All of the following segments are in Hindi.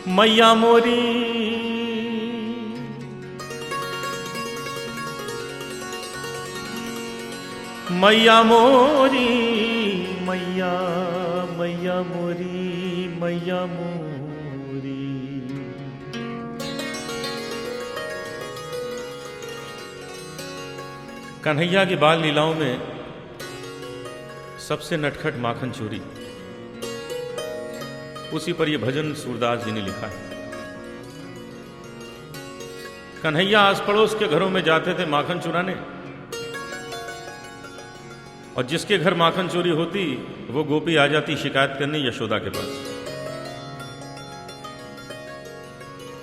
मैया मोरी मैया मोरी मैया मैया मोरी मैया मोरी। कन्हैया की बाल लीलाओं में सबसे नटखट माखन चोरी, उसी पर यह भजन सूरदास जी ने लिखा है। कन्हैया आस पड़ोस के घरों में जाते थे माखन चुराने, और जिसके घर माखन चोरी होती वो गोपी आ जाती शिकायत करने यशोदा के पास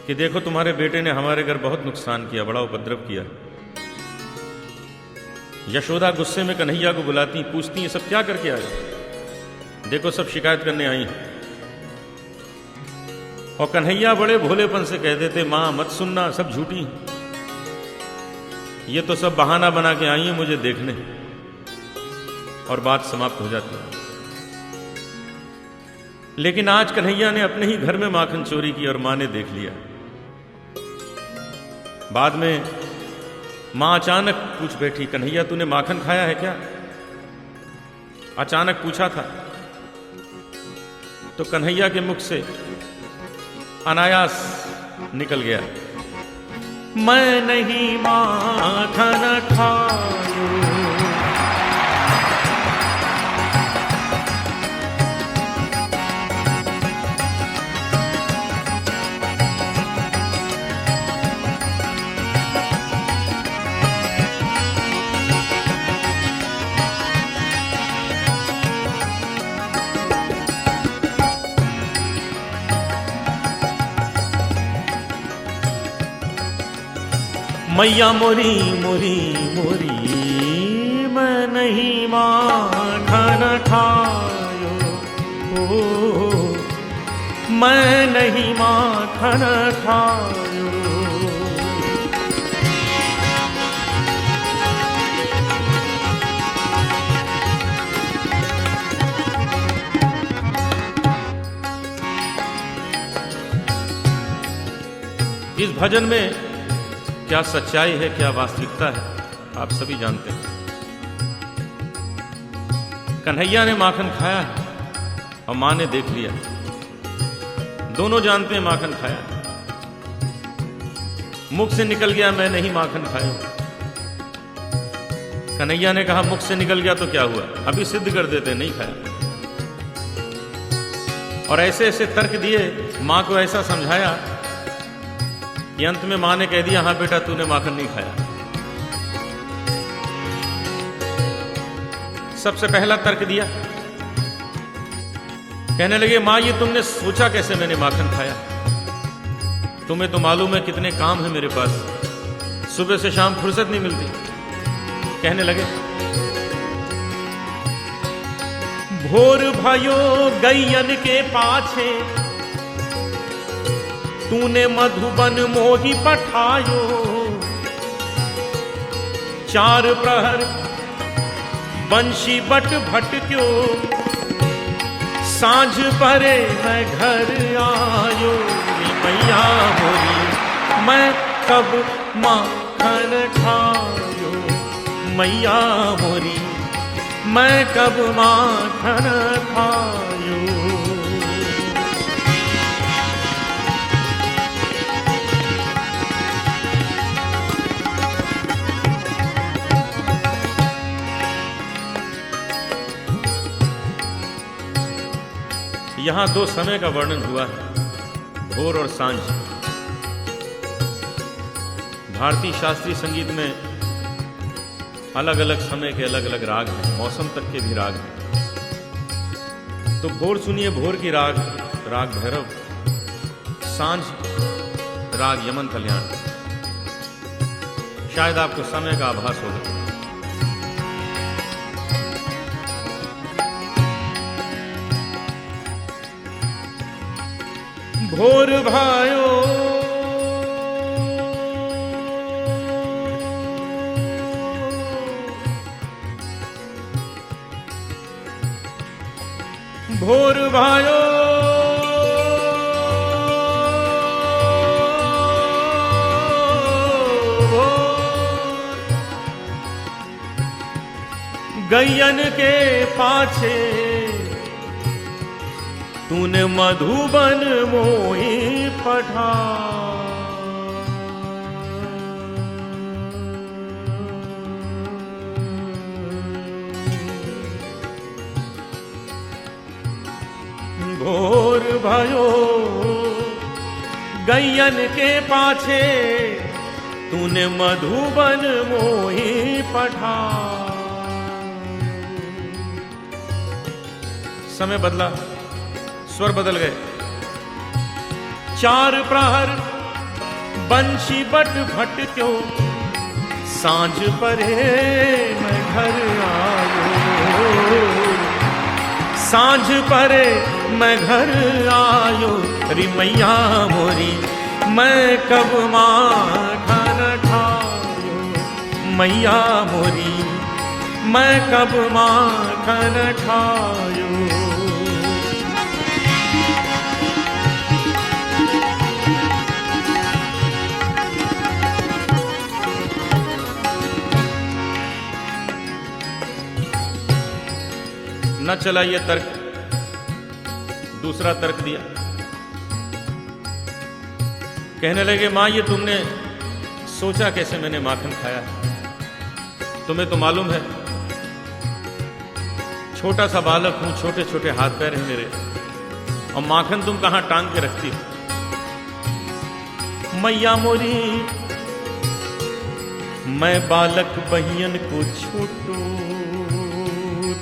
कि देखो तुम्हारे बेटे ने हमारे घर बहुत नुकसान किया, बड़ा उपद्रव किया। यशोदा गुस्से में कन्हैया को बुलाती, पूछती ये सब क्या करके आए? देखो सब शिकायत करने आई हैं। और कन्हैया बड़े भोलेपन से कह देते, मां मत सुनना, सब झूठी हैं, ये तो सब बहाना बना के आई है मुझे देखने, और बात समाप्त हो जाती है। लेकिन आज कन्हैया ने अपने ही घर में माखन चोरी की और मां ने देख लिया। बाद में मां अचानक पूछ बैठी, कन्हैया तूने माखन खाया है क्या? अचानक पूछा था तो कन्हैया के मुख से अनायास निकल गया, मैं नहीं माखन खायो। मैया मोरी मोरी मोरी मैं नहीं माखन खायो, ओ मैं नहीं माखन खायो। इस भजन में क्या सच्चाई है, क्या वास्तविकता है, आप सभी जानते हैं। कन्हैया ने माखन खाया है और मां ने देख लिया, दोनों जानते हैं माखन खाया। मुख से निकल गया मैं नहीं माखन खाया। कन्हैया ने कहा मुख से निकल गया तो क्या हुआ, अभी सिद्ध कर देते, नहीं खाया। और ऐसे ऐसे तर्क दिए, मां को ऐसा समझाया कि अंत में मां ने कह दिया, हां बेटा तूने माखन नहीं खाया। सबसे पहला तर्क दिया, कहने लगे मां ये तुमने सोचा कैसे मैंने माखन खाया? तुम्हें तो मालूम है कितने काम है मेरे पास, सुबह से शाम फुर्सत नहीं मिलती। कहने लगे भोर भयो गैयन के पाछे, तूने मधुबन मोही पठायो। चार प्रहर बंशी बट भटक्यो, सांझ परे मैं घर आयो। मैया मोरी मैं कब माखन खायो, मैया मोरी मैं कब माखन खायो। यहां दो समय का वर्णन हुआ है, भोर और सांझ। भारतीय शास्त्रीय संगीत में अलग अलग समय के अलग अलग राग हैं, मौसम तक के भी राग हैं। तो भोर सुनिए भोर की राग, राग भैरव। सांझ राग यमन कल्याण। शायद आपको समय का आभास होगा। भोर भायो भोर भायो गैयन के पाछे तूने मधुबन मोही पठा। भोर भयो गैयन के पाछे तूने मधुबन मोही पठा। समय बदला, स्वर बदल गए। चार प्रहर बंशी बट भट क्यों सांझ परे मैं घर आयो। सांझ परे मैं घर आयो री मैया मोरी मैं कब माखन खायो। मैया मोरी मैं कब माखन खायो। न चला ये तर्क, दूसरा तर्क दिया। कहने लगे मां ये तुमने सोचा कैसे मैंने माखन खाया? तुम्हें तो मालूम है छोटा सा बालक हूं, छोटे छोटे हाथ पैर हैं मेरे, और माखन तुम कहां टांग के रखती हो? मैया मोरी मैं बालक बहियन को छोटो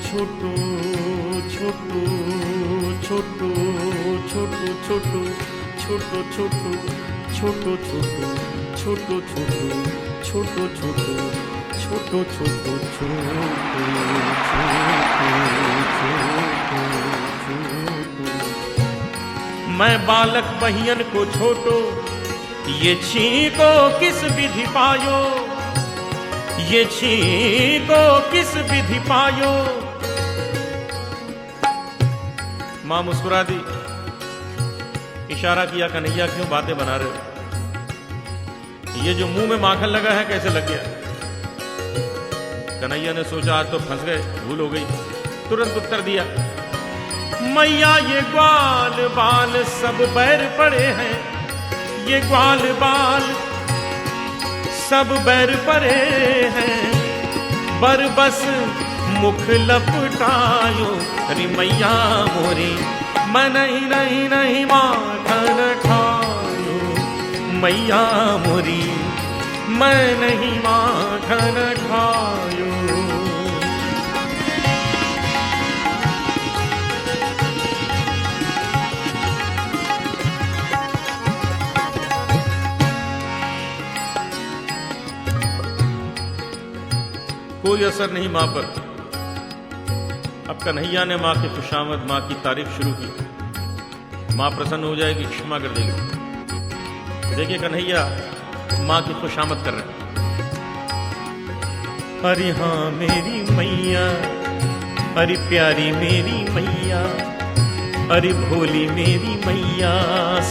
छोटो छोटो छोटो छोटो छोटो छोटो छोटो छोटो छोटो छोटो छोटो छोटो छोटो मैं बालक बहियन को छोटो ये छीको किस विधि पायो। ये छीको किस विधि पायो। मां मुस्कुरा दी, इशारा किया कन्हैया क्यों बातें बना रहे हो? ये जो मुंह में माखन लगा है कैसे लग गया? कन्हैया ने सोचा आज तो फंस गए, भूल हो गई। तुरंत उत्तर दिया मैया ये ग्वाल बाल सब बैर पड़े हैं। ये ग्वाल बाल सब बैर पड़े हैं। बरबस मुख लपटायो री मैया मोरी मैं नहीं नहीं नहीं माखन खायो। मैया मोरी मैं नहीं माखन खायो। कोई असर नहीं मां पर। अब कन्हैया ने मां की खुशामद, मां की तारीफ शुरू की। मां प्रसन्न हो जाएगी, क्षमा कर देगी। देखिए कन्हैया मां की खुशामद कर रहे हैं। अरे हाँ मेरी मैया, अरे प्यारी मेरी मैया, अरे भोली मेरी मैया,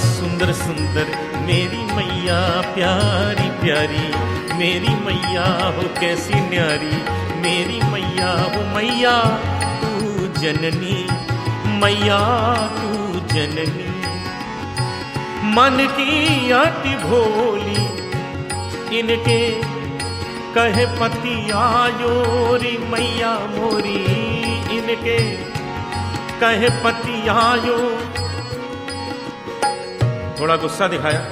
सुंदर सुंदर मेरी मैया, प्यारी प्यारी मेरी मैया हो कैसी न्यारी मेरी मैया हो। मैया तू जननी, मैया तू जननी, मन की अति भोली इनके कहे पति आयो री मैया मोरी। इनके कहे पति आयो। थोड़ा गुस्सा दिखाया।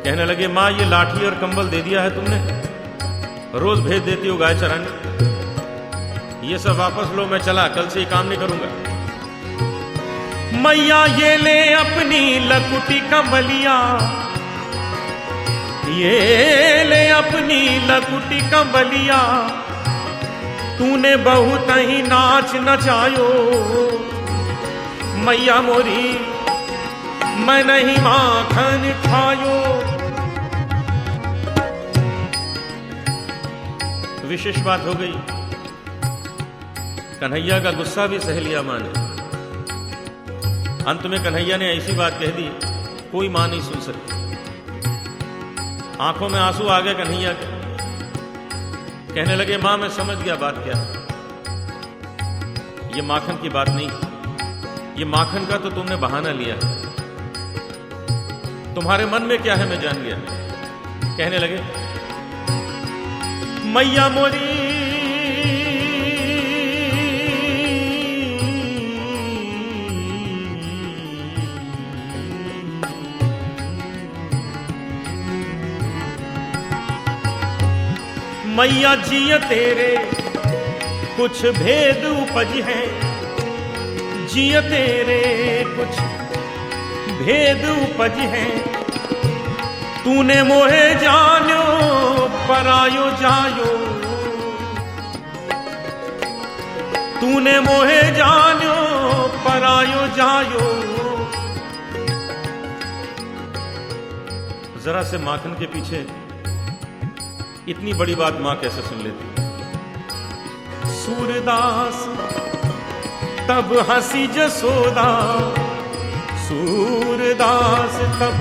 कहने लगे माँ ये लाठी और कंबल दे दिया है तुमने, रोज भेज देती हो गाय चराने। ये सब वापस लो, मैं चला, कल से ये काम नहीं करूंगा। मैया ये ले अपनी लकुटी कंबलिया, ये ले अपनी लकुटी कंबलिया, तूने बहुत ही नाच नचायो। मैया मोरी मैं नहीं माखन खायो। विशेष बात हो गई। कन्हैया का गुस्सा भी सह लिया माँ ने। अंत में कन्हैया ने ऐसी बात कह दी, कोई मां नहीं सुन सकती। आंखों में आंसू आ गए कन्हैया के। कहने लगे, मां मैं समझ गया बात क्या है। ये माखन की बात नहीं, ये माखन का तो तुमने बहाना लिया है। तुम्हारे मन में क्या है मैं जान गया। कहने लगे, मैया मोरी मैया जिया तेरे कुछ भेद उपज है, जिया तेरे कुछ भेद उपज है। तूने मोहे जानो परायो जायो, तूने मोहे जानो परायो जायो। जरा से माखन के पीछे इतनी बड़ी बात मां कैसे सुन लेती। सूरदास तब हंसी जसोदा, सूरदास तब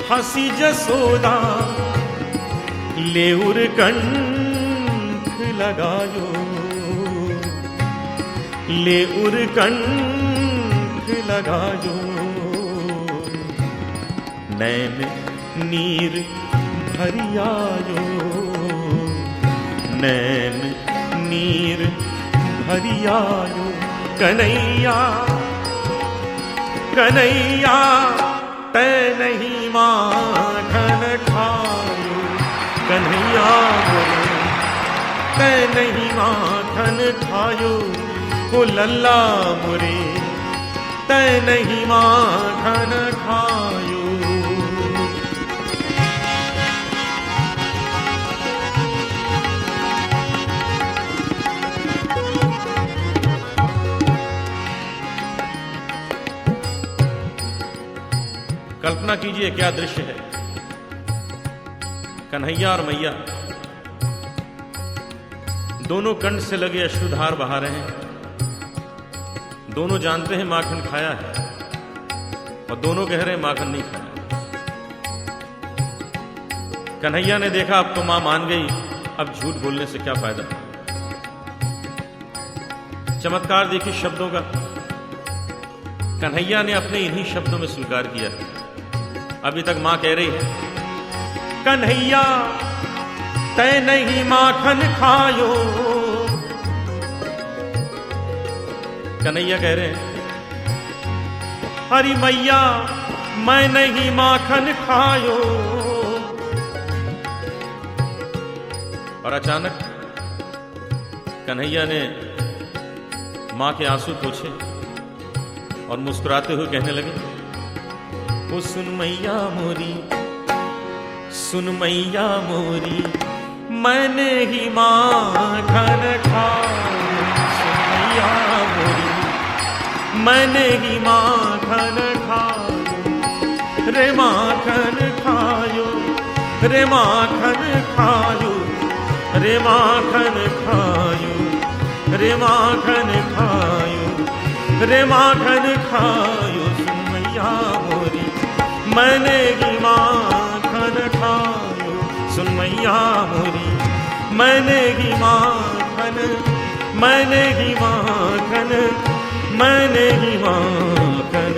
हंसी जसोदा। लेउर कंठ लगायो, लेउर कंठ लगायो। नैन नीर भरियायो, नैन नीर भरियायो। कन्हैया कन्हैया तै नहीं माखन खायो, कन्हैया बोले तै नहीं माखन खायो। ओ लल्ला मोरे तै नहीं माखन खायो। कल्पना कीजिए क्या दृश्य है। कन्हैया और मैया दोनों कंठ से लगे अश्रुधार बहा रहे हैं। दोनों जानते हैं माखन खाया है और दोनों कह रहे हैं माखन नहीं खाया। कन्हैया ने देखा अब तो मां मान गई, अब झूठ बोलने से क्या फायदा। चमत्कार देखिए शब्दों का। कन्हैया ने अपने इन्हीं शब्दों में स्वीकार किया। अभी तक मां कह रही है, कन्हैया तै नहीं माखन खायो। कन्हैया कह रहे हैं, हरी मैया मैं नहीं माखन खायो। और अचानक कन्हैया ने मां के आंसू पोंछे और मुस्कुराते हुए कहने लगे, ओ सुन मैया मोरी, सुन मैया मोरी मैंने ही माखन खायो। सुन मैया मोरी मैंने ही माखन खायो। रे माखन खायो, रे माखन खायो, रे माखन खायो, रे माखन खायो, रे माखन खायो। सुन मैया मोरी मैंने ही माखन खायो। सुन मैया मोरी मैंने ही माखन, मैंने ही माखन, मैंने ही माखन